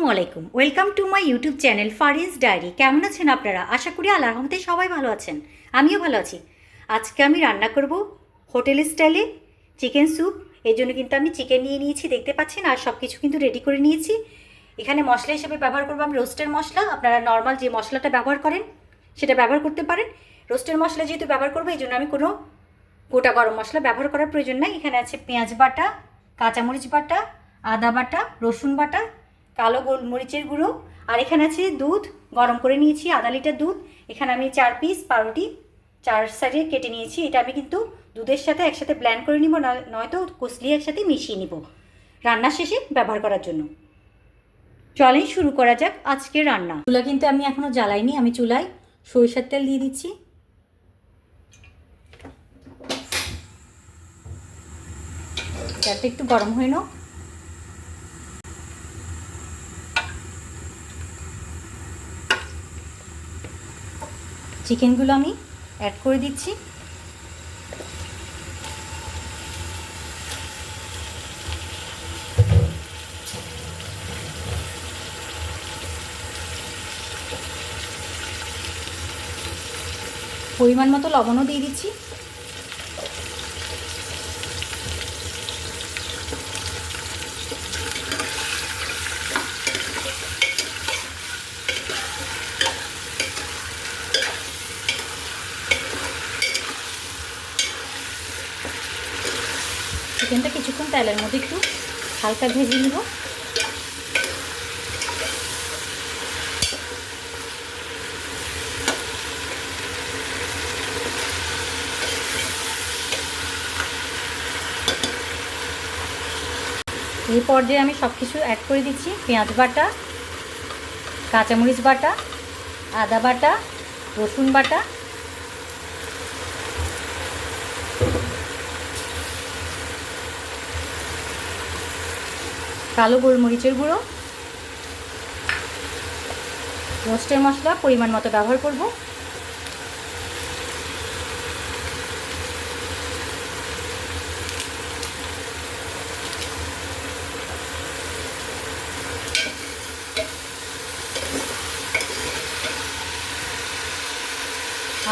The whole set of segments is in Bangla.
আসসালামু আলাইকুম, welcome to my YouTube channel Fariz diary. কেমন আছেন আপনারা? আশা করি আল্লাহর রহমতে সবাই ভালো আছেন, আমিও ভালো আছি। আজকে আমি রান্না করব হোটেল স্টাইলে চিকেন স্যুপ। এর জন্য কিন্তু আমি চিকেন নিয়ে নিয়েছি, দেখতে পাচ্ছেন, আর সব কিছু কিন্তু রেডি করে নিয়েছি। এখানে মশলা হিসেবে ব্যবহার করবো আমি রোস্টের মশলা। আপনারা নর্মাল যে মশলাটা ব্যবহার করেন সেটা ব্যবহার করতে পারেন। রোস্টের মশলা যেহেতু ব্যবহার করবো, এই জন্য আমি কোনো গোটা গরম মশলা ব্যবহার করার প্রয়োজন নাই। এখানে আছে পেঁয়াজ বাটা, কাঁচামরিচ বাটা, আদা বাটা, রসুন বাটা, কালো গোলমরিচের গুঁড়ো, আর এখানে আছে দুধ গরম করে নিয়েছি, আধা লিটার দুধ। এখানে আমি 4 পিস পাউরুটি 4 সাইডে কেটে নিয়েছি। এটা আমি কিন্তু দুধের সাথে একসাথে ব্ল্যান্ড করে নিব, নয়তো কসলিয়ে একসাথে মিশিয়ে নিব রান্নার শেষে ব্যবহার করার জন্য। চলেন শুরু করা যাক আজকের রান্না। চুলা কিন্তু আমি এখনও জ্বালাইনি, আমি চুলায় সরিষার তেল দিয়ে দিচ্ছি। যাতে একটু গরম হয়ে নাও। চিকেনগুলো আমি অ্যাড করে দিচ্ছি। পরিমাণ মতো লবণও দিয়ে দিচ্ছি। চিকেনটা কিছুক্ষণ তেলের মধ্যে একটু হালকা ভেজে নিব। এই পর্যায়ে আমি সব কিছু অ্যাড করে দিচ্ছি। পেঁয়াজ বাটা, কাঁচামরিচ বাটা, আদা বাটা, রসুন বাটা, কালো গোলমরিচের গুঁড়ো, রোস্টের মশলা পরিমাণ মতো ব্যবহার করব।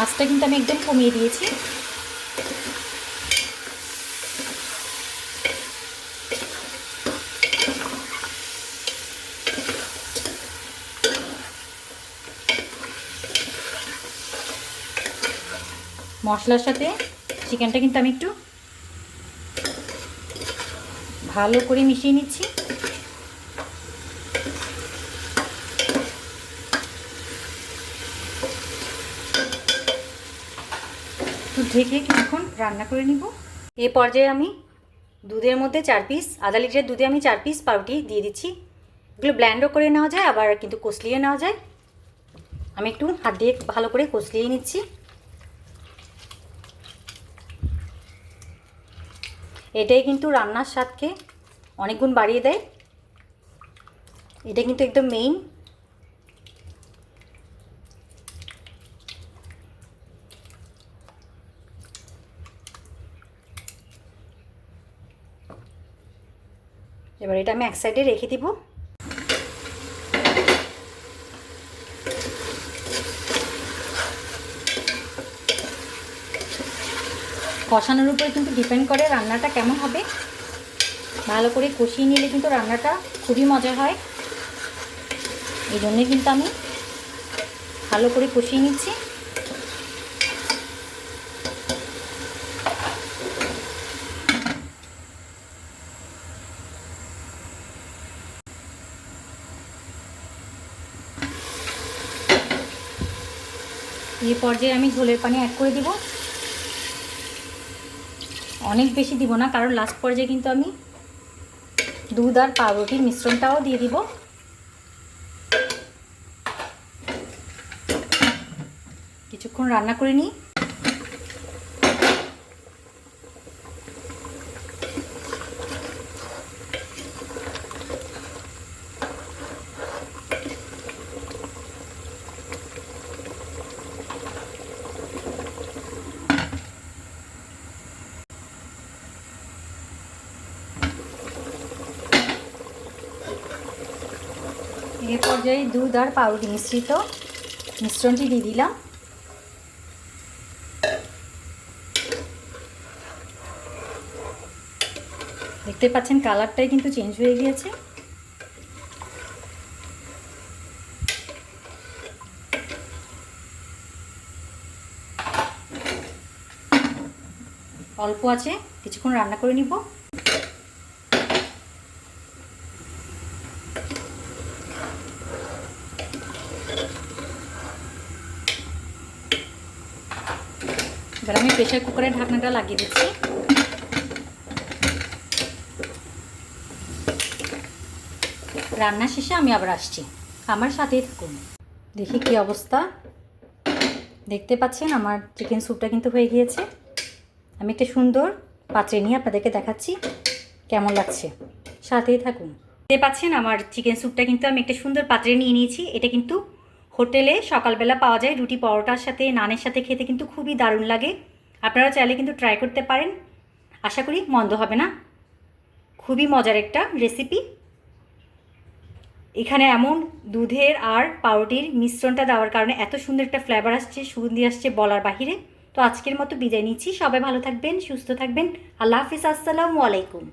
আঁচটা কিন্তু আমি একদম কমিয়ে দিয়েছি। মশলার সাথে চিকেনটা কিন্তু আমি একটু ভালো করে মিশিয়ে নিচ্ছি। একটু ঢেকে কিছুক্ষণ রান্না করে নিব। এই পর্যায়ে আমি দুধের মধ্যে 4 পিস, আধা লিটার দুধে আমি 4 পিস পাউরুটি দিয়ে দিচ্ছি। এগুলো ব্ল্যান্ডও করে নেওয়া যায়, আবার কিন্তু কষলিয়ে নেওয়া যায়। আমি একটু হাত দিয়ে ভালো করে কষলিয়ে নিচ্ছি। এটাই কিন্তু রান্নার স্বাদকে অনেক গুণ বাড়িয়ে দেয়। এটা কিন্তু একদম মেইন। এবার এটা আমি এক সাইডে রেখে দিব। কষানোর উপরে কিন্তু ডিপেন্ড করে রান্নাটা কেমন হবে। ভালো করে কষিয়ে নিলে কিন্তু রান্নাটা খুবই মজা হয়। এই জন্যে কিন্তু আমি ভালো করে কষিয়ে নিচ্ছি। এই পর্যায়ে আমি ঝোলের পানি অ্যাড করে দিব। অনেক বেশি দিব না, কারণ লাস্ট পর্যায়ে কিন্তু আমি দুধ আর পাউরুটির মিশ্রণটাও দিয়ে দিব। কিছুক্ষণ রান্না করে নিই। পর্যায়ে দুধ আর পাউরুটি মিশ্রণটি দিয়ে দিলাম। দেখতে পাচ্ছেন কালারটাই কিন্তু চেঞ্জ হয়ে গিয়েছে। অল্প আছে কিছুক্ষণ রান্না করে নিব। এবার আমি প্রেসার কুকারের ঢাকনাটা লাগিয়ে দিচ্ছি। রান্না শেষে আমি আবার আসছি, আমার সাথেই থাকুন। দেখি কি অবস্থা। দেখতে পাচ্ছেন আমার চিকেন স্যুপটা কিন্তু হয়ে গিয়েছে। আমি একটা সুন্দর পাত্রে নিয়ে আপনাদেরকে দেখাচ্ছি কেমন লাগছে, সাথেই থাকুন। দেখতে পাচ্ছেন আমার চিকেন স্যুপটা কিন্তু আমি একটা সুন্দর পাত্রে নিয়ে নিয়েছি। এটা কিন্তু হোটেলে সকালবেলা পাওয়া যায়, রুটি পরোটার সাথে, নানের সাথে খেতে কিন্তু খুবই দারুণ লাগে। আপনারা চাইলে কিন্তু ট্রাই করতে পারেন, আশা করি মন্দ হবে না। খুবই মজার একটা রেসিপি। এখানে এমন দুধের আর পাউরুটির মিশ্রণটা দেওয়ার কারণে এত সুন্দর একটা ফ্লেভার আসছে, সুগন্ধি আসছে বলার বাহিরে। তো আজকের মতো বিদায় নিচ্ছি। সবাই ভালো থাকবেন, সুস্থ থাকবেন। আল্লাহ হাফিজ, আসসালামু আলাইকুম।